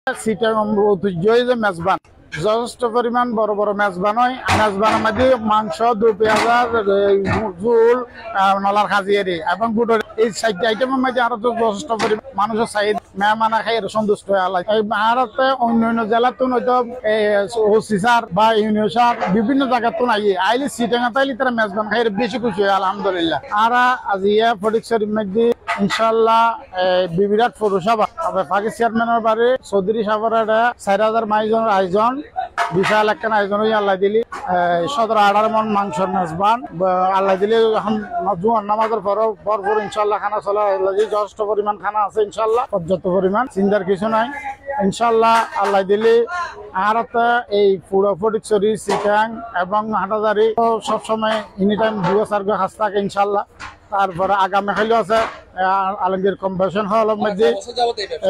সিটাং ঐতিহ্যই যে মেজবান যথেষ্ট পরিমাণ বড় বড় মেজবান হয়। মেজবানের মধ্যে মাংস, দু পেঁয়াজা, ঝোল, নলার খাজিয়ারি এবং গুড়ের এই 4টি আইটেমের মধ্যে আরো যথেষ্ট পরিমাণ মানুষের চাহিদা মেহমান খাই সন্তুষ্ট হয়ে আল্লাহ। এই ভারতে অন্য জেলার তো হয়তো ওসি স্যার বা ইউনিয়ন স্যার বিভিন্ন জায়গার তো নাই আইলে সিটাঙ্গা তাইলে তারা মেজবান খাই বেশি খুশি হয় আলহামদুলিল্লাহ। আর আজ ফটিকছড়ির মধ্যে ইনশাল্লাহ বিবিরাট পৌরসভা ফাঁকি চেয়ারম্যানের বাড়ি চৌধুরী সাহেবের 4,000 মাইজনের আয়োজন, বিশাল একটা আয়োজন হয়ে আল্লাহ দিলি 17-18 মন মাংসের মেজবান আল্লাহ দিলি। এখন জুমার নামাজের পর ইনশাল্লাহ খানা চলা যথেষ্ট পরিমাণ খানা আছে ইনশাল্লাহ, পর্যাপ্ত পরিমাণ, চিন্তার কিছু নাই ইনশাল্লাহ আল্লাহ দিলি। আর এই পুরো ফটিকছড়ি, চিটাং এবং হাটাজারি সবসময় এনি টাইম দুয়া সার্গ হাস থাকে ইনশাল্লাহ। তারপরে আগামী খাইলেও আছে আলমগীর কনভেনশন হলের মধ্যে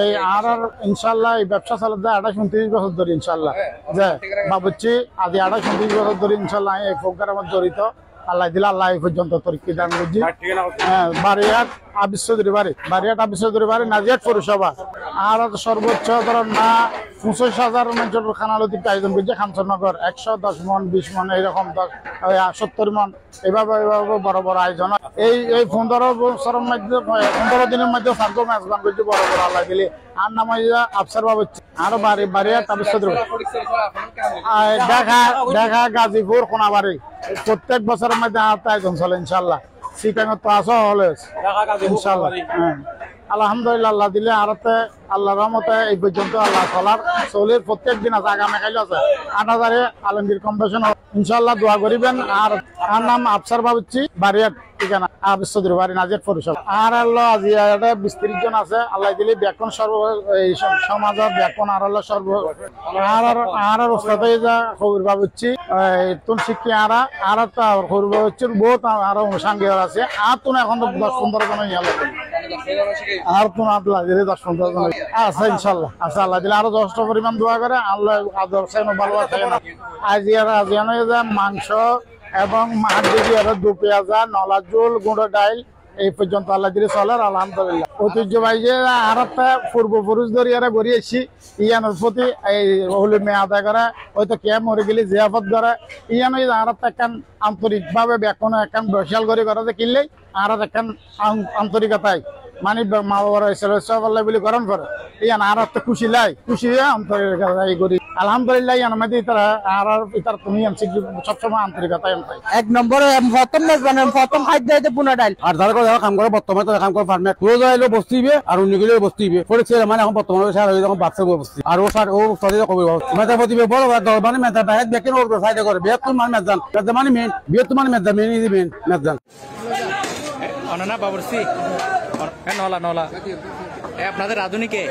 এই আর ইনশাল্লাহ এই ব্যবসা চালাতে 28-29 বছর ধরে ইনশাল্লাহ যে ভাবছি আজ 28-29 বছর ধরে ইনশাল্লাহ এই প্রোগ্রামে জড়িত। আল্লাহ দিলে আল্লাহ এই পর্যন্ত তরক্কি দান করছি। বারিয়াট আবিশ্বদুরি বাড়ি নাজিয়াট পৌরসভা। আর সর্বোচ্চ ধরেন না 25,000 মানুষের খানালতির আয়োজন করছে খামচনগর, 110 মন, 20 মন, এইরকম 70 মন, এইভাবে বড় বড় আয়োজন। এই 15 বছরের মধ্যে 15 দিনের মধ্যে সার্গ মেজবান করছে বড় বড় আল্লাহ দিলে। আর নাম আফসার বাবু আরো বাড়িয়াট আবিশ্বদুরি দেখা গাজীপুর কোনাবাড়ি প্রত্যেক বছরের মধ্যে আয়োজন চলে ইনশাল্লাহ। চিটাঙত তো আসো হলে ইনশাল্লাহ। আলহামদুলিল্লাহ আল্লাহ দিলে আরতে আল্লাহ রহমতে এই পর্যন্ত আল্লাহ চলির প্রত্যেক দিন আছে, আগামী কাইল আছে 8,000 আলমগীর কনভেনশন ইনশাল্লাহ দোয়া করিবেন। আর নাম আফসার বাবুচ্ছি বাড়িয়াট ঠিকানা আবিশ্বদুরি বাড়ি নাজিয়াট পৌরসভা। আর আল্লাহ আজি 20-30 জন আছে আল্লাহ দিলে ব্যাকরণ এই সমাজের ব্যাকরণ আর আল্লাহ আর ওস্তাদ যা খবর বাবুচ্ছি তুন শিক্ষি আর খবর বাবুচ্ছির বহুত আরো অনুষাঙ্গী আছে। আর তুন এখন তো 10-15 জন আর তুন আল্লাহ দিলে 10-15 জন আছে ইনশাল্লাহ। আচ্ছা আল্লাহ দিলে আরো যথেষ্ট পরিমাণ দোয়া করে আল্লাহ আদর ভালোবাসে না। আজিয়ানো মাংস এবং দু পেঁয়াজা, নলা ঝোল, গুঁড়ো ডাইল এই পর্যন্ত আল্লাহ দিলে চলে আলহামদুলিল্লাহ। ঐতিহ্যবাহী যে আর একটা পূর্বপুরুষ ধরিয়ারা গড়িয়েছি ইয়ানোর প্রতি এই হলিমে আদায় করে হয়তো কে মরে গেলে জিয়াফত করে ইয়ানো আর একটা আন্তরিক ভাবে ব্যাকরণ একখান বৈশাল করে করা যে কিনলেই আর একখান আন্তরিকতায় মানে মা বাবার বলে গরম করে ইয়ান আর একটা খুশি হয়ে আন্তরিকতাই করি আলহামদুলিল্লাহ। ইয়ান মধ্যে ইতার তুমি সবসময় আন্তরিকতায় পাই। 1 নম্বরে প্রথম মেজবান প্রথম খাদ্য হইতে পুনা ডাইল আর যারা করে কাম করে বর্তমানে কাম করে ফার্মে রোজ আইলো বসতিবে আর অন্য গুলো বসতিবে পড়েছে মানে এখন বর্তমানে স্যার হয়ে যখন বাচ্চা বসতি আর ও স্যার ও সরি কবি মেতা প্রতিবে বড় মানে মেতা বাহির দেখেন ওর ফায়দা করে বিয়াতুল মানে মেজান মানে মেন বিয়াতুল মানে মেন মেজান অনানা বাবরসি নলা আপনাদের রাধুনিকে